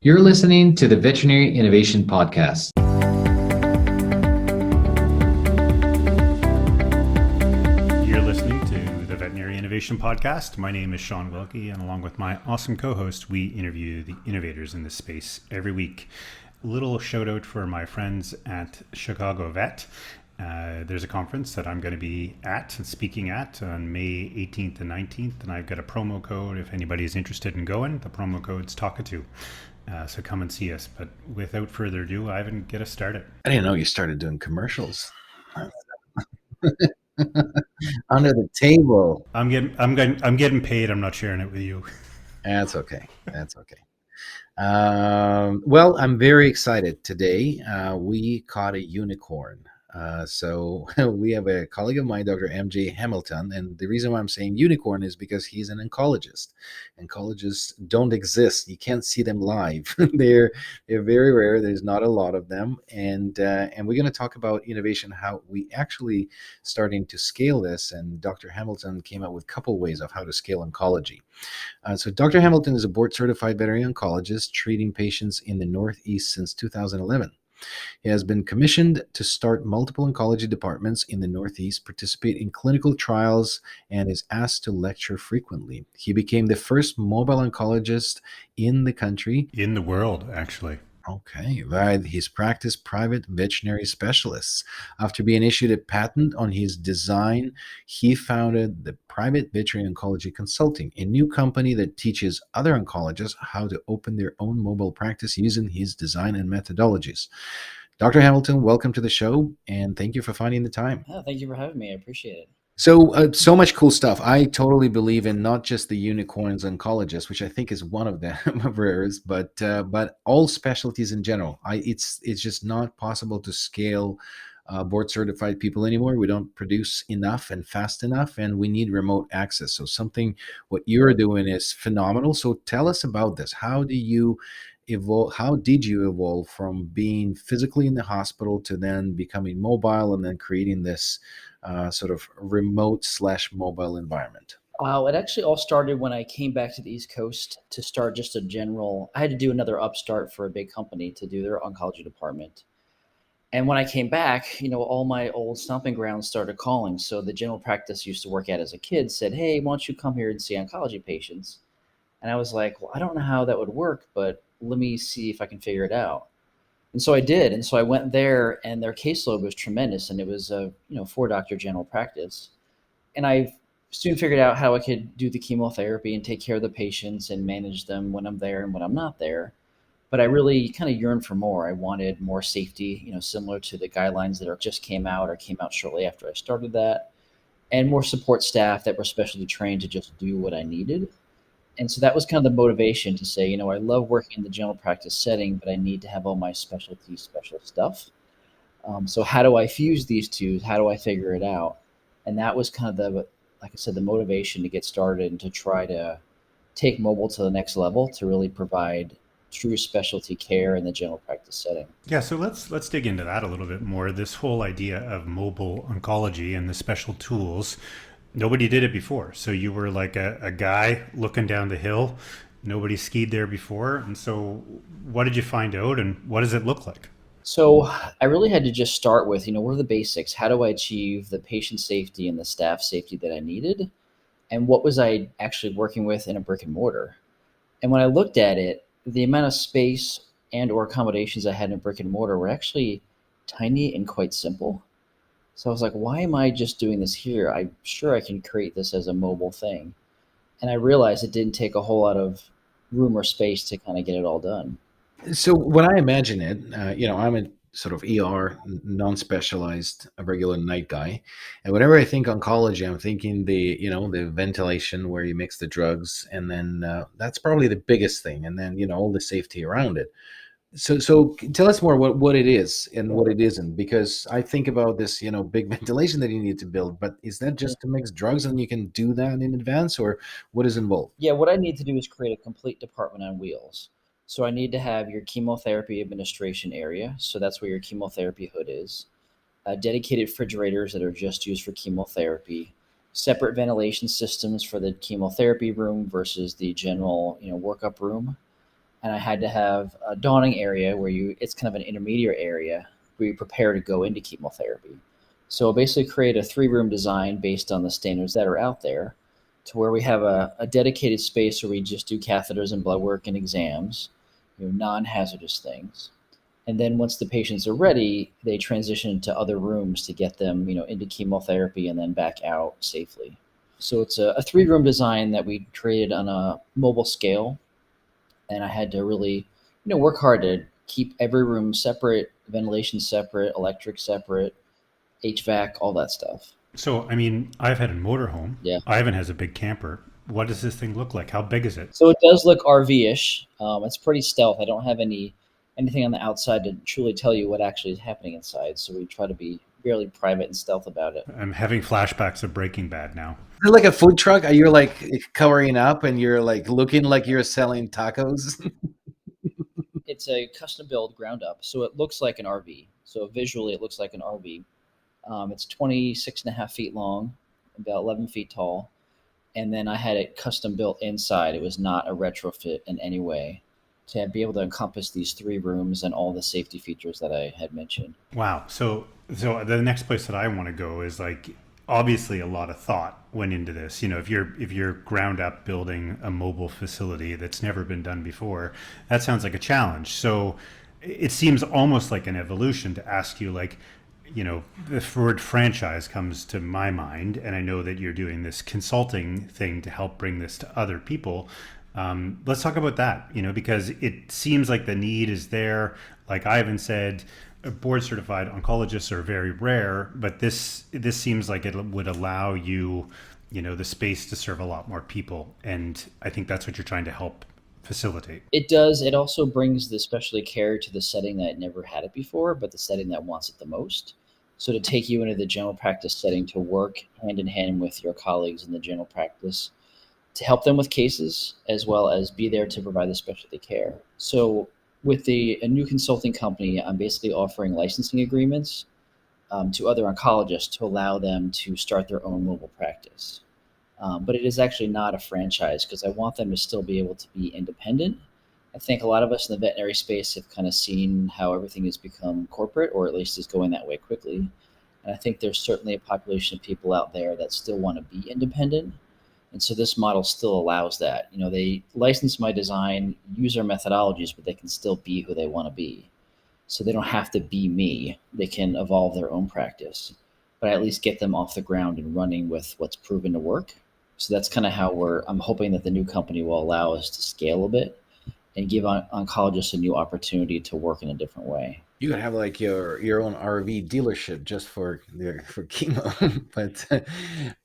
You're listening to the Veterinary Innovation Podcast. You're listening to the Veterinary Innovation Podcast. My name is Shawn Wilkie, and along with my awesome co-host, we interview the innovators in this space every week. A little shout out for my friends at Chicago Vet. There's a conference that I'm going to be speaking at on May 18th and 19th, and I've got a promo code if anybody's interested in going. The promo code's TALKA2. So come and see us. But without further ado, Ivan, get us started. I didn't know you started doing commercials. Under the table. I'm getting paid. I'm not sharing it with you. That's okay. Well, I'm very excited today. We caught a unicorn. So we have a colleague of mine, Dr. MJ Hamilton, and the reason why I'm saying unicorn is because he's an oncologist. Oncologists don't exist. You can't see them live. they're very rare. There's not a lot of them, and we're going to talk about innovation, how we actually starting to scale this. And Dr. Hamilton came up with a couple ways of how to scale oncology. So Dr. Hamilton is a board-certified veterinary oncologist treating patients in the Northeast since 2011. He has been commissioned to start multiple oncology departments in the Northeast, participate in clinical trials, and is asked to lecture frequently. He became the first mobile oncologist in the country. In the world, actually. Okay, right. His practice, Private Veterinary Specialties. After being issued a patent on his design, he founded the Private Veterinary Oncology Consulting, a new company that teaches other oncologists how to open their own mobile practice using his design and methodologies. Dr. Hamilton, welcome to the show, and thank you for finding the time. Oh, thank you for having me. I appreciate it. So much cool stuff. I totally believe in not just the unicorns oncologists, which I think is one of them of rares, but all specialties in general. It's just not possible to scale board certified people anymore. We don't produce enough and fast enough, and we need remote access. So what you're doing is phenomenal. So tell us about this. How do you evolve? How did you evolve from being physically in the hospital to then becoming mobile and then creating this sort of remote/mobile environment? It actually all started when I came back to the East Coast to start just a general. I had to do another upstart for a big company to do their oncology department. And when I came back, all my old stomping grounds started calling. So the general practice I used to work at as a kid said, "Hey, why don't you come here and see oncology patients?" And I was like, "Well, I don't know how that would work, but let me see if I can figure it out." And so I did. And so I went there, and their caseload was tremendous. And it was a 4 doctor general practice. And I soon figured out how I could do the chemotherapy and take care of the patients and manage them when I'm there and when I'm not there. But I really kind of yearned for more. I wanted more safety, similar to the guidelines that are just came out or came out shortly after I started that, and more support staff that were specially trained to just do what I needed. And so that was kind of the motivation to say, I love working in the general practice setting, but I need to have all my special stuff. So how do I fuse these two? How do I figure it out? And that was kind of like I said, the motivation to get started and to try to take mobile to the next level to really provide true specialty care in the general practice setting. Yeah, so let's dig into that a little bit more. This whole idea of mobile oncology and the special tools. Nobody did it before. So you were like a guy looking down the hill. Nobody skied there before. And so what did you find out, and what does it look like? So I really had to just start with, what are the basics? How do I achieve the patient safety and the staff safety that I needed? And what was I actually working with in a brick and mortar? And when I looked at it, the amount of space and or accommodations I had in brick and mortar were actually tiny and quite simple. So I was like, why am I just doing this here? I'm sure I can create this as a mobile thing. And I realized it didn't take a whole lot of room or space to kind of get it all done. So when I imagine it, I'm a sort of ER, non-specialized, a regular night guy, and whenever I think oncology, I'm thinking the ventilation where you mix the drugs, and then that's probably the biggest thing, and then all the safety around it. So tell us more what it is and what it isn't, because I think about this, big ventilation that you need to build, but is that just to mix drugs and you can do that in advance, or what is involved? Yeah, what I need to do is create a complete department on wheels. So I need to have your chemotherapy administration area. So that's where your chemotherapy hood is. Dedicated refrigerators that are just used for chemotherapy. Separate ventilation systems for the chemotherapy room versus the general, workup room. and I had to have a dawning area where it's kind of an intermediate area where you prepare to go into chemotherapy. So basically create a 3-room design based on the standards that are out there, to where we have a dedicated space where we just do catheters and blood work and exams, non-hazardous things. And then once the patients are ready, they transition to other rooms to get them, into chemotherapy and then back out safely. So it's a 3-room design that we created on a mobile scale, and I had to really, work hard to keep every room separate, ventilation separate, electric separate, HVAC, all that stuff. So, I mean, I've had a motorhome. Yeah. Ivan has a big camper. What does this thing look like? How big is it? So it does look RV-ish. It's pretty stealth. I don't have anything on the outside to truly tell you what actually is happening inside. So we try to be fairly private and stealth about it. I'm having flashbacks of Breaking Bad now. Is it like a food truck? Are you like covering up and you're like looking like you're selling tacos? It's a custom build ground up. So it looks like an RV. So visually it looks like an RV. It's 26.5 feet long, about 11 feet tall. And then I had it custom built inside. It was not a retrofit in any way, to be able to encompass these 3 rooms and all the safety features that I had mentioned. Wow. So the next place that I want to go is like, obviously a lot of thought went into this. If you're ground up building a mobile facility that's never been done before, that sounds like a challenge. So it seems almost like an evolution to ask you, like, the word franchise comes to my mind, and I know that you're doing this consulting thing to help bring this to other people. Let's talk about that, because it seems like the need is there. Like Ivan said, board certified oncologists are very rare, but this seems like it would allow you, the space to serve a lot more people. And I think that's what you're trying to help facilitate. It does. It also brings the specialty care to the setting that never had it before, but the setting that wants it the most. So to take you into the general practice setting to work hand in hand with your colleagues in the general practice, to help them with cases, as well as be there to provide the specialty care. So with a new consulting company, I'm basically offering licensing agreements to other oncologists to allow them to start their own mobile practice. But it is actually not a franchise, because I want them to still be able to be independent. I think a lot of us in the veterinary space have kind of seen how everything has become corporate, or at least is going that way quickly. And I think there's certainly a population of people out there that still want to be independent. And so this model still allows that. They license my design, use our methodologies, but they can still be who they want to be. So they don't have to be me. They can evolve their own practice, but I at least get them off the ground and running with what's proven to work. So that's kind of how I'm hoping that the new company will allow us to scale a bit and give oncologists a new opportunity to work in a different way. You could have like your own RV dealership just for chemo. But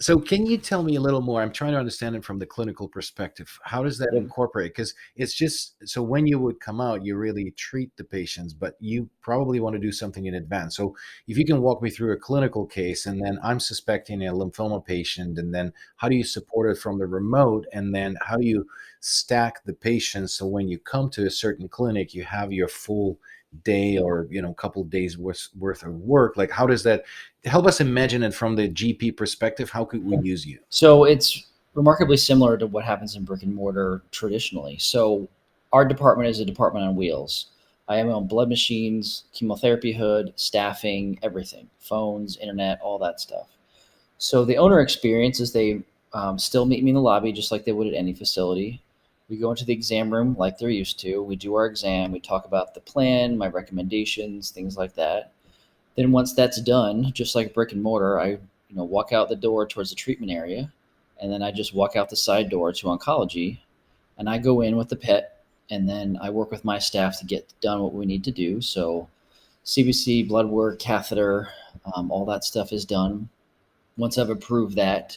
so can you tell me a little more? I'm trying to understand it from the clinical perspective. How does that incorporate? Because it's just, so when you would come out, you really treat the patients, but you probably want to do something in advance. So if you can walk me through a clinical case, and then I'm suspecting a lymphoma patient, and then how do you support it from the remote? And then how do you stack the patients so when you come to a certain clinic, you have your full day or a couple of days worth of work? Like, how does that help us imagine it from the GP perspective? How could we use you? So it's remarkably similar to what happens in brick and mortar traditionally. So our department is a department on wheels. I have my own blood machines, chemotherapy hood, staffing, everything, phones, internet, all that stuff. So the owner experience is they still meet me in the lobby just like they would at any facility. We go into the exam room like they're used to. We do our exam. We talk about the plan, my recommendations, things like that. Then once that's done, just like brick and mortar, I walk out the door towards the treatment area, and then I just walk out the side door to oncology, and I go in with the pet, and then I work with my staff to get done what we need to do. So CBC, blood work, catheter, all that stuff is done. Once I've approved that,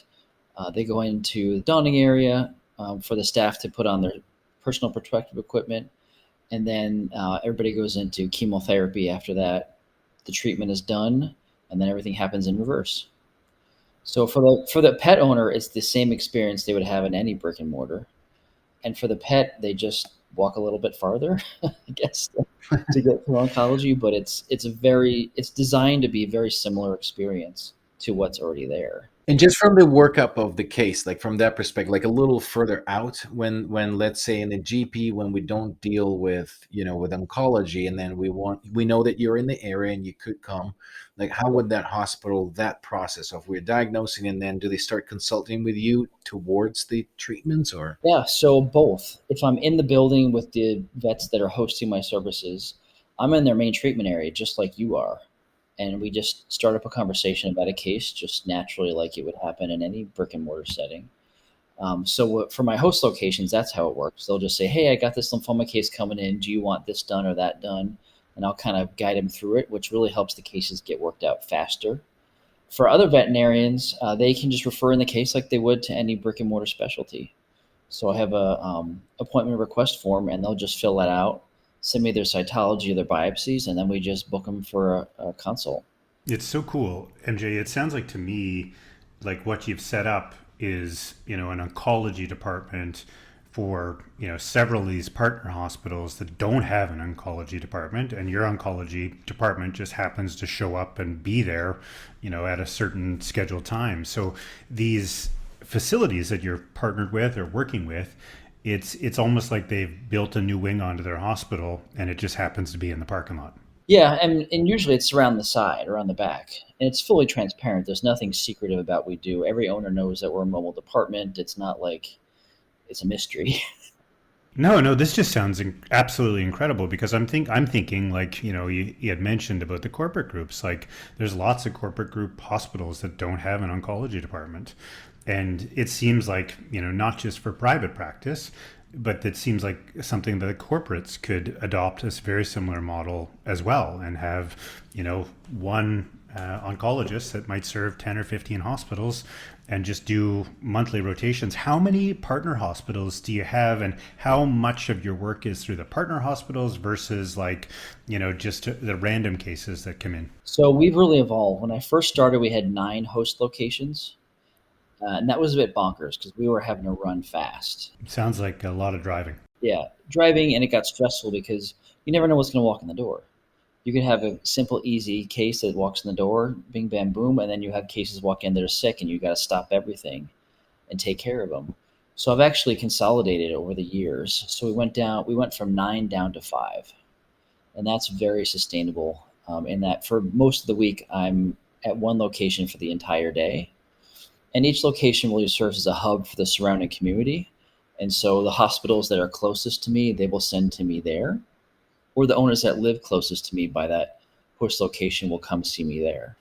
they go into the donning area for the staff to put on their personal protective equipment. And then everybody goes into chemotherapy after that. The treatment is done, and then everything happens in reverse. So for the pet owner, it's the same experience they would have in any brick and mortar. And for the pet, they just walk a little bit farther, I guess, to get to oncology. But it's designed to be a very similar experience to what's already there. And just from the workup of the case, like from that perspective, like a little further out, when let's say in the GP, when we don't deal with, with oncology, and then we know that you're in the area and you could come, like how would that hospital, that process of we're diagnosing, and then do they start consulting with you towards the treatments, or? Yeah, so both. If I'm in the building with the vets that are hosting my services, I'm in their main treatment area, just like you are. And we just start up a conversation about a case just naturally, like it would happen in any brick and mortar setting. For my host locations, that's how it works. They'll just say, "Hey, I got this lymphoma case coming in. Do you want this done or that done?" And I'll kind of guide them through it, which really helps the cases get worked out faster. For other veterinarians, they can just refer in the case like they would to any brick and mortar specialty. So I have a appointment request form, and they'll just fill that out, send me their cytology or their biopsies, and then we just book them for a consult. It's so cool, MJ. It sounds like to me like what you've set up is, an oncology department for, several of these partner hospitals that don't have an oncology department, and your oncology department just happens to show up and be there, at a certain scheduled time. So these facilities that you're partnered with or working with, it's almost like they've built a new wing onto their hospital and it just happens to be in the parking lot. Yeah, and usually it's around the side or on the back, and it's fully transparent. There's nothing secretive about what we do. Every owner knows that we're a mobile department. It's not like it's a mystery. No, no, this just sounds absolutely incredible because I'm thinking like, you had mentioned about the corporate groups. Like there's lots of corporate group hospitals that don't have an oncology department. And it seems like, not just for private practice, but it seems like something that the corporates could adopt this very similar model as well and have, one oncologist that might serve 10 or 15 hospitals and just do monthly rotations. How many partner hospitals do you have, and how much of your work is through the partner hospitals versus like, just the random cases that come in? So we've really evolved. When I first started, we had 9 host locations, and that was a bit bonkers because we were having to run fast. Sounds like a lot of driving. Yeah, driving, and it got stressful because you never know what's going to walk in the door. You could have a simple, easy case that walks in the door, bing, bam, boom, and then you have cases walk in that are sick, and you got to stop everything and take care of them. So I've actually consolidated over the years. So we went from 9 down to 5, and that's very sustainable. In that, for most of the week, I'm at one location for the entire day, and each location really serves as a hub for the surrounding community. And so the hospitals that are closest to me, they will send to me there, or the owners that live closest to me by that host location will come see me there.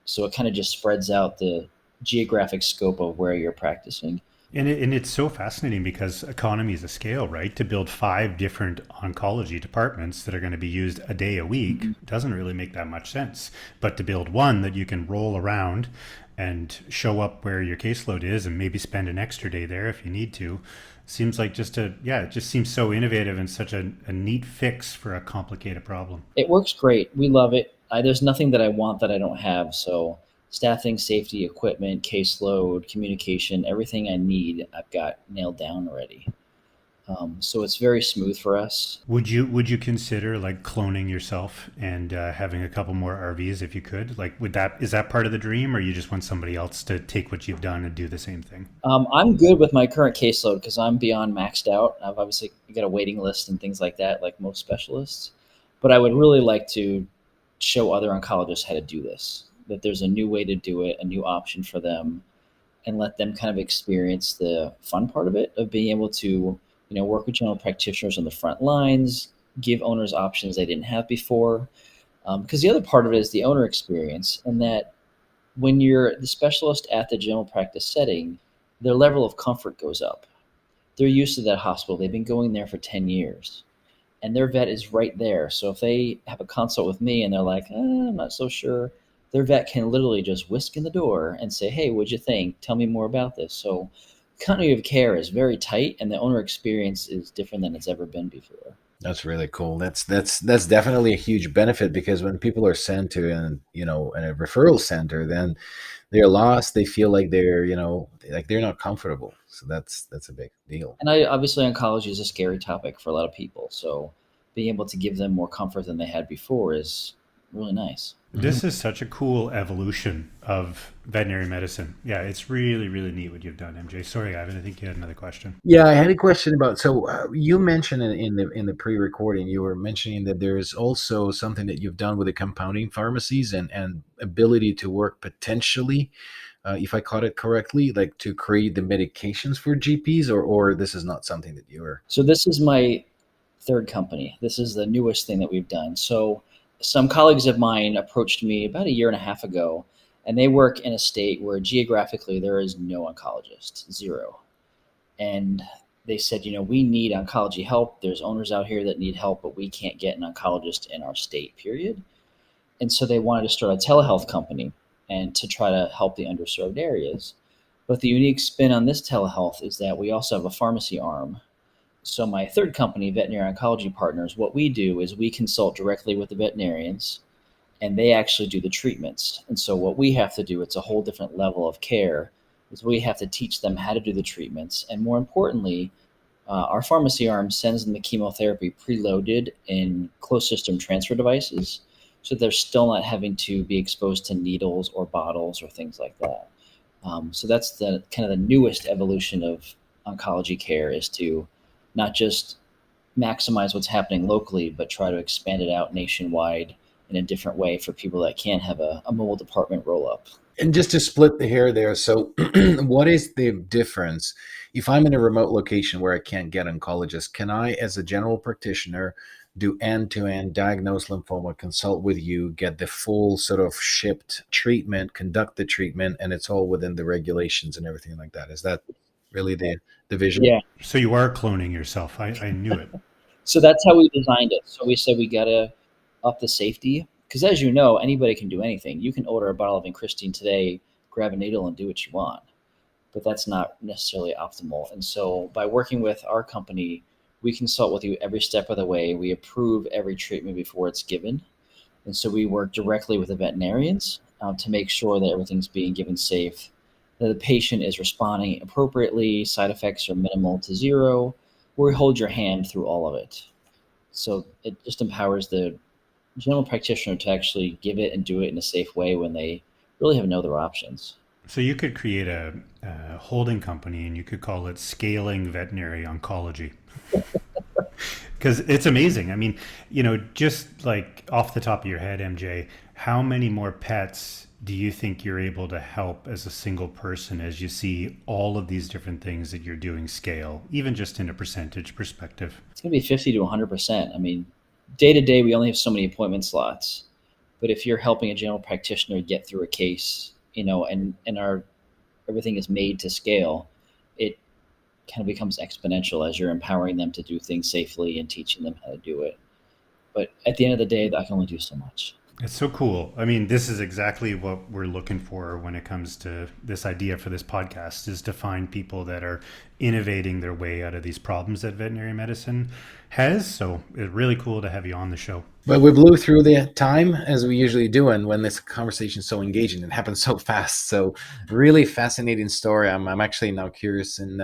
So it kind of just spreads out the geographic scope of where you're practicing. And it's so fascinating because economies of scale, right? To build 5 different oncology departments that are going to be used a day a week doesn't really make that much sense. But to build one that you can roll around and show up where your caseload is and maybe spend an extra day there if you need to, seems like it just seems so innovative and such a neat fix for a complicated problem. It works great. We love it. There's nothing that I want that I don't have. So staffing, safety, equipment, caseload, communication, everything I need, I've got nailed down already. So it's very smooth for us. Would you consider like cloning yourself and having a couple more RVs if you could? Like, is that part of the dream, or you just want somebody else to take what you've done and do the same thing? I'm good with my current caseload because I'm beyond maxed out. I've obviously got a waiting list and things like that, like most specialists. But I would really like to show other oncologists how to do this, that there's a new way to do it, a new option for them, and let them kind of experience the fun part of it, of being able to, work with general practitioners on the front lines, give owners options they didn't have before. Because the other part of it is the owner experience, and that when you're the specialist at the general practice setting, their level of comfort goes up. They're used to that hospital. They've been going there for 10 years, and their vet is right there. So if they have a consult with me and they're like, I'm not so sure, their vet can literally just whisk in the door and say, hey, what'd you think? Tell me more about this. So continuity of care is very tight, and the owner experience is different than it's ever been before. That's really cool. That's definitely a huge benefit, because when people are sent to in a referral center, then they're lost. They feel like like they're not comfortable. So that's a big deal. And obviously oncology is a scary topic for a lot of people. So being able to give them more comfort than they had before is really nice. This is such a cool evolution of veterinary medicine. Yeah, it's really, really neat what you've done, MJ. Sorry, Ivan, I think you had another question. Yeah, I had a question about. So you mentioned in the pre-recording, you were mentioning that there is also something that you've done with the compounding pharmacies and ability to work potentially, if I caught it correctly, like to create the medications for GPs, or this is not something that you are. So this is my third company. This is the newest thing that we've done. So some colleagues of mine approached me about a year and a half ago, and they work in a state where geographically there is no oncologist, zero. And they said, we need oncology help. There's owners out here that need help, but we can't get an oncologist in our state, period. And so they wanted to start a telehealth company and to try to help the underserved areas. But the unique spin on this telehealth is that we also have a pharmacy arm. So my third company, Veterinary Oncology Partners, what we do is we consult directly with the veterinarians and they actually do the treatments. And so what we have to do, it's a whole different level of care, is we have to teach them how to do the treatments. And more importantly, our pharmacy arm sends them the chemotherapy preloaded in closed system transfer devices. So they're still not having to be exposed to needles or bottles or things like that. So that's the kind of the newest evolution of oncology care, is to not just maximize what's happening locally, but try to expand it out nationwide in a different way for people that can't have a mobile department roll up. And just to split the hair there, so what is the difference? If I'm in a remote location where I can't get oncologists, can I, as a general practitioner, do end-to-end diagnose lymphoma, consult with you, get the full sort of shipped treatment, conduct the treatment, and it's all within the regulations and everything like that? Is that really the vision? Yeah. So you are cloning yourself. I knew it. So that's how we designed it. So we said we got to up the safety, because as you know, anybody can do anything. You can order a bottle of Incrustine today, grab a needle, and do what you want. But that's not necessarily optimal. And so by working with our company, we consult with you every step of the way. We approve every treatment before it's given. And so we work directly with the veterinarians to make sure that everything's being given safe, that the patient is responding appropriately, side effects are minimal to zero. We hold your hand through all of it. So it just empowers the general practitioner to actually give it and do it in a safe way when they really have no other options. So you could create a holding company and you could call it Scaling Veterinary Oncology. Because it's amazing. I mean, just like off the top of your head, MJ, how many more pets do you think you're able to help as a single person as you see all of these different things that you're doing scale, even just in a percentage perspective? It's going to be 50 to 100%. I mean, day to day, we only have so many appointment slots. But if you're helping a general practitioner get through a case, and everything is made to scale, it kind of becomes exponential as you're empowering them to do things safely and teaching them how to do it. But at the end of the day, I can only do so much. It's so cool. I mean, this is exactly what we're looking for when it comes to this idea for this podcast, is to find people that are innovating their way out of these problems that veterinary medicine has. So it's really cool to have you on the show. Well, we blew through the time as we usually do, and when this conversation is so engaging, it happens so fast. So really fascinating story. I'm actually now curious in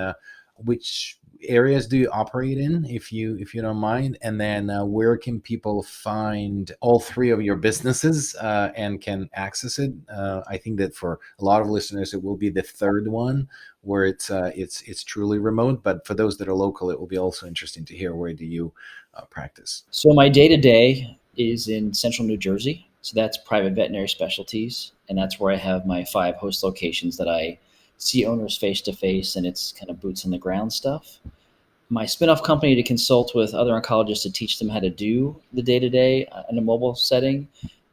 which areas do you operate in, if you don't mind, and then where can people find all three of your businesses and can access it? I think that for a lot of listeners, it will be the third one where it's truly remote. But for those that are local, it will be also interesting to hear, where do you practice? So my day to day is in central New Jersey. So that's Private Veterinary Specialties, and that's where I have my 5 host locations that I see owners face to face, and it's kind of boots on the ground stuff. My spinoff company to consult with other oncologists to teach them how to do the day-to-day in a mobile setting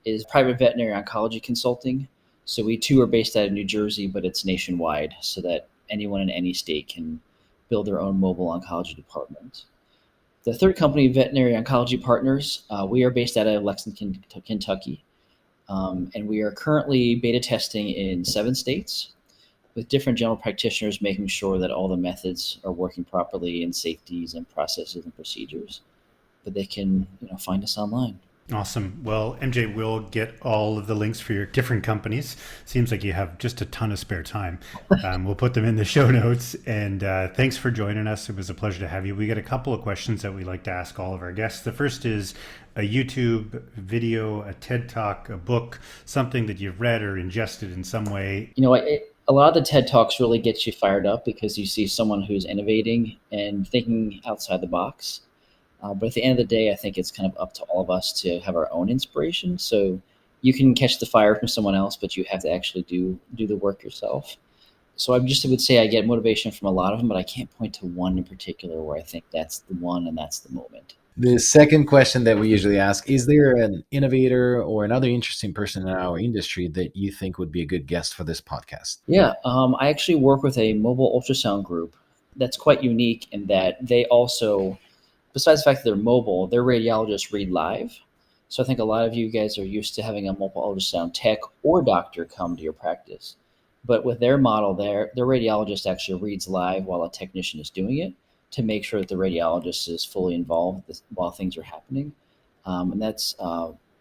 is Private Veterinary Oncology Consulting. So we too are based out of New Jersey, but it's nationwide so that anyone in any state can build their own mobile oncology department. The third company, Veterinary Oncology Partners, we are based out of Lexington, Kentucky, and we are currently beta testing in 7 states, with different general practitioners making sure that all the methods are working properly, and safeties and processes and procedures. But they can find us online. Awesome. Well, MJ, we'll get all of the links for your different companies. Seems like you have just a ton of spare time. We'll put them in the show notes. And thanks for joining us. It was a pleasure to have you. We got a couple of questions that we like to ask all of our guests. The first is a YouTube video, a TED Talk, a book, something that you've read or ingested in some way. A lot of the TED Talks really gets you fired up because you see someone who's innovating and thinking outside the box. But at the end of the day, I think it's kind of up to all of us to have our own inspiration. So you can catch the fire from someone else, but you have to actually do the work yourself. So would say I get motivation from a lot of them, but I can't point to one in particular where I think that's the one and that's the moment. The second question that we usually ask, is there an innovator or another interesting person in our industry that you think would be a good guest for this podcast? Yeah, I actually work with a mobile ultrasound group that's quite unique in that they also, besides the fact that they're mobile, their radiologists read live. So I think a lot of you guys are used to having a mobile ultrasound tech or doctor come to your practice. But with their model, their radiologist actually reads live while a technician is doing it to make sure that the radiologist is fully involved while things are happening. And that's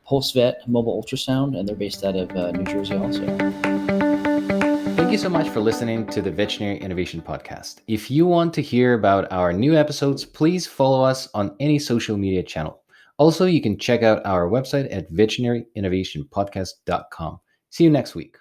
Pulse Vet Mobile Ultrasound, and they're based out of New Jersey also. Thank you so much for listening to the Veterinary Innovation Podcast. If you want to hear about our new episodes, please follow us on any social media channel. Also, you can check out our website at veterinaryinnovationpodcast.com. See you next week.